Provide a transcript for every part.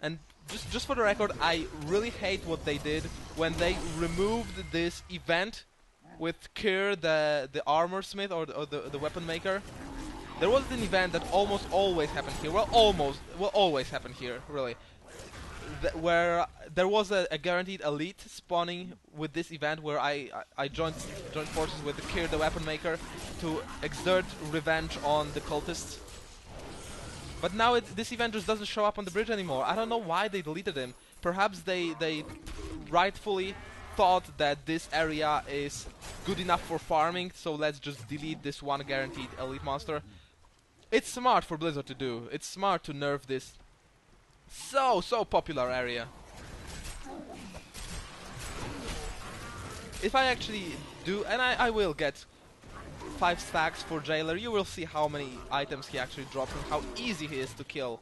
And just for the record, I really hate what they did when they removed this event with Kyr, the armor smith or the weapon maker. There was an event that almost always happened here. Well, always happen here, really. Where there was a guaranteed elite spawning with this event, where I joined forces with Kyr, the weapon maker, to exert revenge on the cultists. But now this event just doesn't show up on the bridge anymore. I don't know why they deleted him. Perhaps they rightfully thought that this area is good enough for farming, so let's just delete this one guaranteed elite monster. It's smart for Blizzard to do. It's smart to nerf this so popular area. If I actually do, and I will get 5 stacks for Jailer, you will see how many items he actually drops and how easy he is to kill.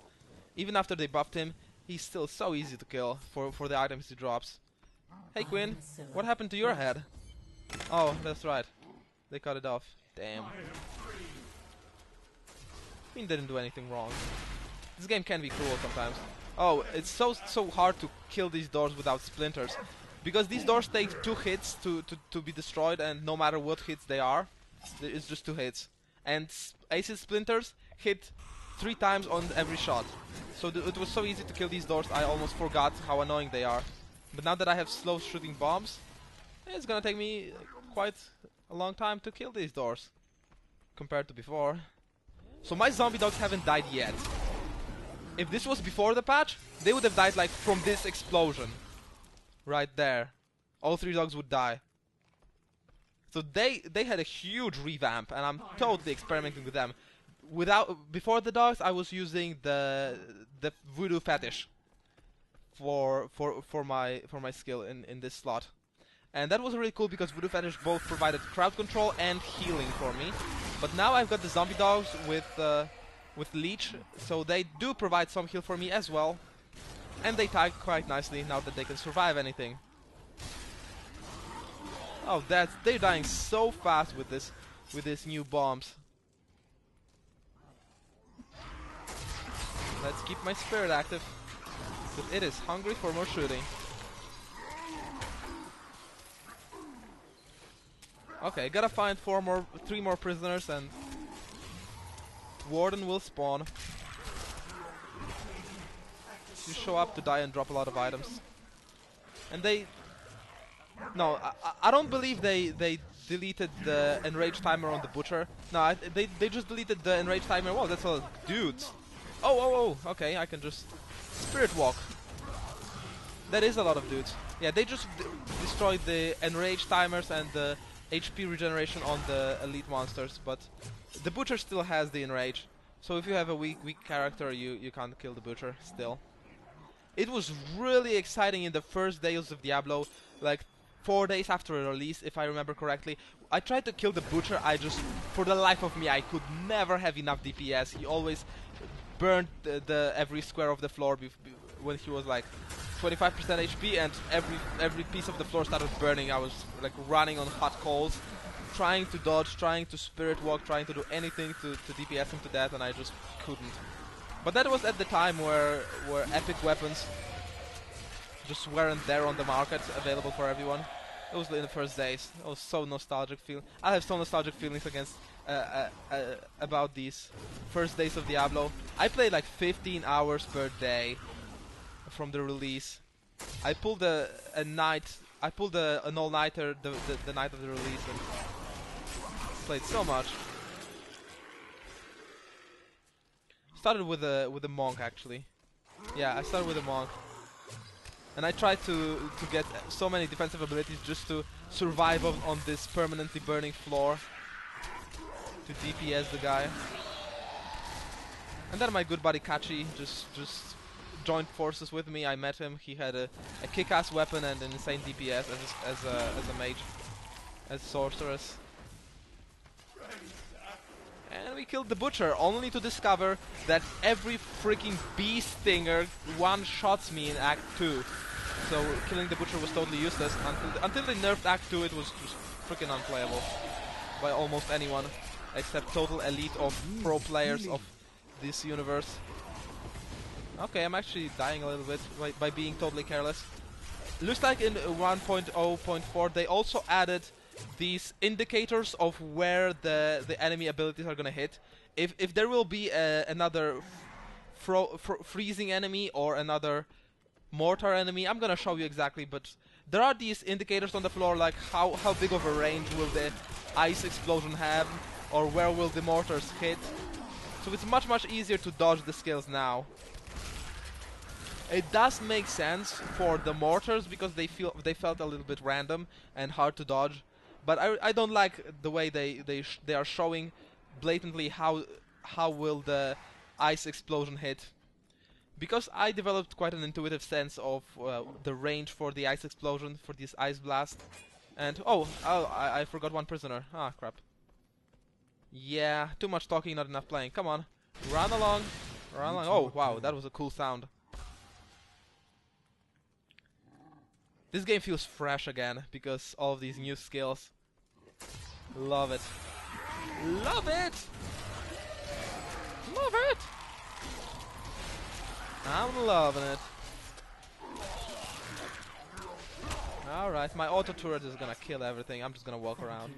Even after they buffed him, he's still so easy to kill for the items he drops. Hey Quinn, what happened to your head? Oh, that's right. They cut it off. Damn. Quinn didn't do anything wrong. This game can be cruel sometimes. Oh, it's so hard to kill these doors without splinters. Because these doors take 2 hits to be destroyed, and no matter what hits they are, it's just 2 hits. And acid splinters hit 3 times on every shot. So it was so easy to kill these doors, I almost forgot how annoying they are. But now that I have slow shooting bombs, it's gonna take me quite a long time to kill these doors compared to before. So my zombie dogs haven't died yet. If this was before the patch, they would have died like from this explosion. Right there. All 3 dogs would die. So they had a huge revamp, and I'm totally experimenting with them. Before the dogs, I was using the voodoo fetish for my skill in this slot. And that was really cool because voodoo fetish both provided crowd control and healing for me. But now I've got the zombie dogs with leech, so they do provide some heal for me as well. And they tag quite nicely now that they can survive anything. Oh, they're dying so fast with these new bombs. Let's keep my spirit active, but it is hungry for more shooting. Okay, gotta find 3 more prisoners, and Warden will spawn. You show up to die and drop a lot of items. And no, I don't believe they deleted the enrage timer on the butcher. No, they just deleted the enrage timer. Whoa, that's a dudes. Oh, okay, I can just spirit walk. That is a lot of dudes. Yeah, they just destroyed the enrage timers and the HP regeneration on the elite monsters, but the butcher still has the enrage. So if you have a weak character, you can't kill the butcher still. It was really exciting in the first days of Diablo, like 4 days after a release, if I remember correctly. I tried to kill the butcher, for the life of me, I could never have enough DPS. He always burned every square of the floor when he was like 25% HP, and every piece of the floor started burning. I was like running on hot coals, trying to dodge, trying to spirit walk, trying to do anything to DPS him to death, and I just couldn't. But that was at the time where epic weapons just weren't there on the market, available for everyone. It was in the first days. It was so nostalgic I have so nostalgic feelings about these first days of Diablo. I played like 15 hours per day from the release. I pulled an all-nighter the night of the release and played so much. Started with a monk actually. Yeah, I started with a monk. And I tried to get so many defensive abilities just to survive on this permanently burning floor, to DPS the guy. And then my good buddy Kachi just joined forces with me. I met him. He had a kick-ass weapon and an insane DPS as a mage, as sorceress. And we killed the butcher, only to discover that every freaking bee stinger one-shots me in Act 2. So killing the butcher was totally useless until they nerfed Act 2. It was just freaking unplayable by almost anyone except total elite of pro players of this universe. Okay, I'm actually dying a little bit by being totally careless. Looks like in 1.0.4 they also added these indicators of where the enemy abilities are gonna hit. If there will be another freezing enemy or another mortar enemy, I'm gonna show you exactly, but there are these indicators on the floor, like how big of a range will the ice explosion have, or where will the mortars hit. So it's much easier to dodge the skills now. It does make sense for the mortars because they felt a little bit random and hard to dodge, but I don't like the way they are showing blatantly how will the ice explosion hit. Because I developed quite an intuitive sense of the range for the ice explosion, for this ice blast. And oh, I forgot one prisoner. Ah, crap. Yeah, too much talking, not enough playing. Come on, run along, run along. Oh wow, that was a cool sound. This game feels fresh again because all of these new skills. Love it. Love it! Love it! I'm loving it. Alright, my auto turret is gonna kill everything. I'm just gonna walk around.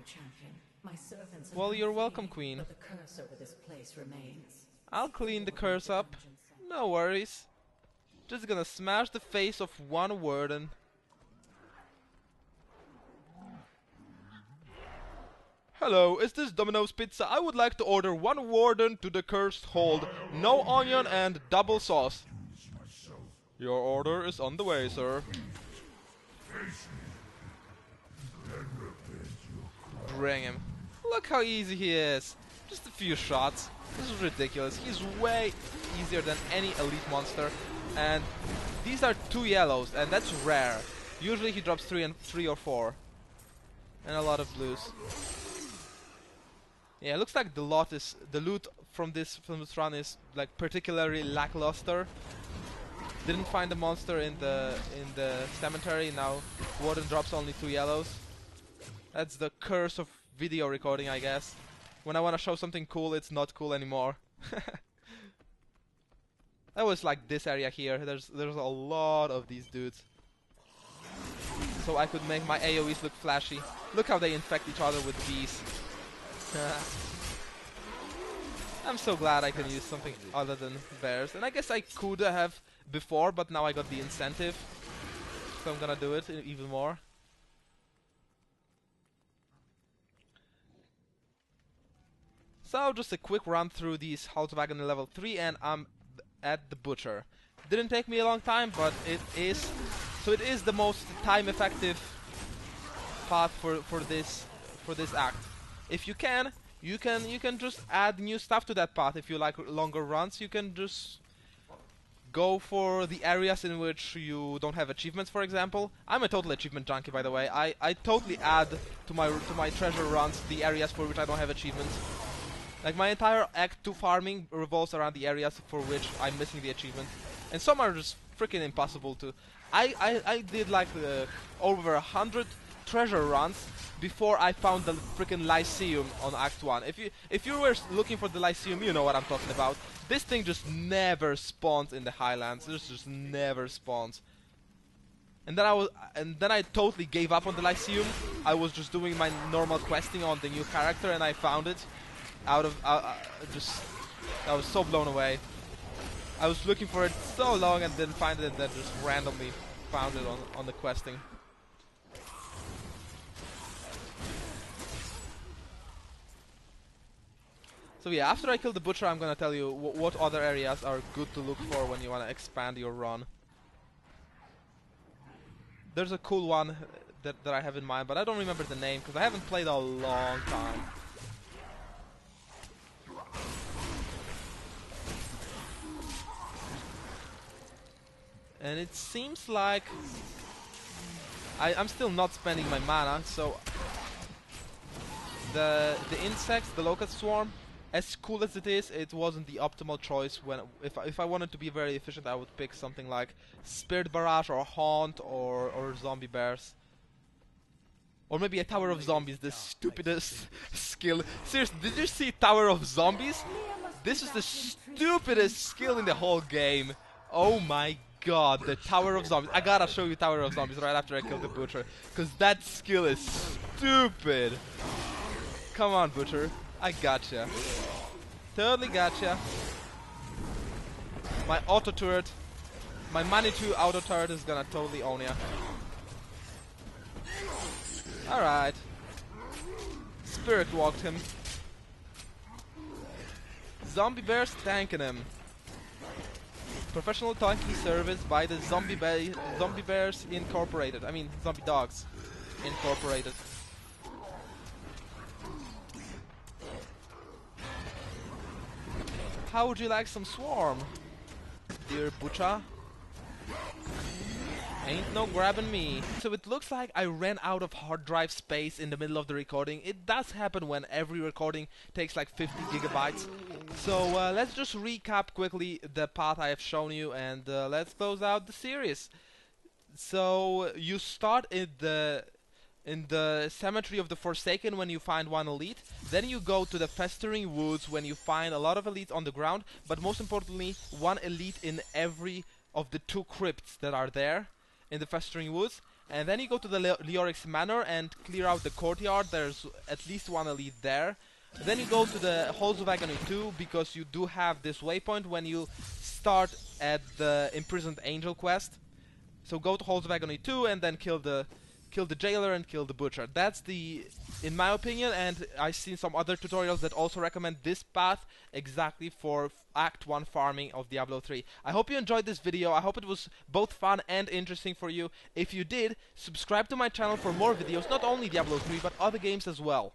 Well, you're welcome, Queen. I'll clean the curse up. No worries. Just gonna smash the face of one warden. Hello, is this Domino's Pizza? I would like to order one warden to the cursed hold, no onion and double sauce. Your order is on the way, sir. Bring him. Look how easy he is. Just a few shots. This is ridiculous. He's way easier than any elite monster. And these are 2 yellows, and that's rare. Usually he drops 3 or 4. And a lot of blues. Yeah, it looks like the loot from this run is like particularly lackluster. Didn't find the monster in the cemetery. Now Warden drops only 2 yellows. That's the curse of video recording, I guess. When I want to show something cool, it's not cool anymore. I always like this area here. There's a lot of these dudes, so I could make my AoEs look flashy. Look how they infect each other with bees. I'm so glad I can use something other than bears, and I guess I could have before, but now I got the incentive, so I'm gonna do it even more. So just a quick run through these Haltwagen level 3, and I'm at the Butcher. Didn't take me a long time, but it is the most time effective path for this act. If you can just add new stuff to that path. If you like longer runs, you can just go for the areas in which you don't have achievements, for example. I'm a total achievement junkie, by the way. I totally add to my treasure runs the areas for which I don't have achievements. Like my entire Act 2 farming revolves around the areas for which I'm missing the achievement. And some are just freaking impossible to... I did like over 100 treasure runs before I found the freaking Lyceum on Act 1. If you were looking for the Lyceum, you know what I'm talking about. This thing just never spawns in the Highlands. It just never spawns. And then I totally gave up on the Lyceum. I was just doing my normal questing on the new character, and I found it. I was so blown away. I was looking for it so long and didn't find it, and then just randomly found it on the questing. So yeah, after I kill the Butcher, I'm gonna tell you what other areas are good to look for when you wanna expand your run. There's a cool one that I have in mind, but I don't remember the name because I haven't played a long time. And it seems like I'm still not spending my mana, so the insects, the locust swarm, as cool as it is, it wasn't the optimal choice. If I wanted to be very efficient, I would pick something like Spirit Barrage or Haunt or Zombie Bears. Or maybe a Tower of Zombies, the stupidest skill. Seriously, did you see Tower of Zombies? This is the stupidest skill in the whole game. Oh my god, the Tower of Zombies. I gotta show you Tower of Zombies right after I kill the Butcher, because that skill is stupid. Come on, Butcher. I gotcha. Totally gotcha. My auto turret, my Manitou auto turret is gonna totally own ya. Alright. Spirit walked him. Zombie bears tanking him. Professional tanking service by the Zombie Bears Incorporated. I mean, Zombie Dogs Incorporated. How would you like some Swarm, dear Butcha? Ain't no grabbing me. So it looks like I ran out of hard drive space in the middle of the recording. It does happen when every recording takes like 50 gigabytes. So let's just recap quickly the path I have shown you, and let's close out the series. So you start in the Cemetery of the Forsaken when you find one elite. Then you go to the Festering Woods when you find a lot of elites on the ground, but most importantly, one elite in every of the 2 crypts that are there in the Festering Woods. And then you go to the Leorix Manor and clear out the courtyard. There's at least one elite there. Then you go to the Halls of Agony 2, because you do have this waypoint when you start at the Imprisoned Angel quest. So go to Halls of Agony 2 and then kill the jailer and kill the butcher. That's in my opinion, and I've seen some other tutorials that also recommend this path exactly for Act 1 farming of Diablo 3. I hope you enjoyed this video. I hope it was both fun and interesting for you. If you did, subscribe to my channel for more videos, not only Diablo 3 but other games as well.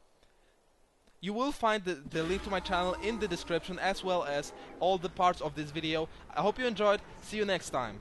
You will find the link to my channel in the description, as well as all the parts of this video. I hope you enjoyed. See you next time.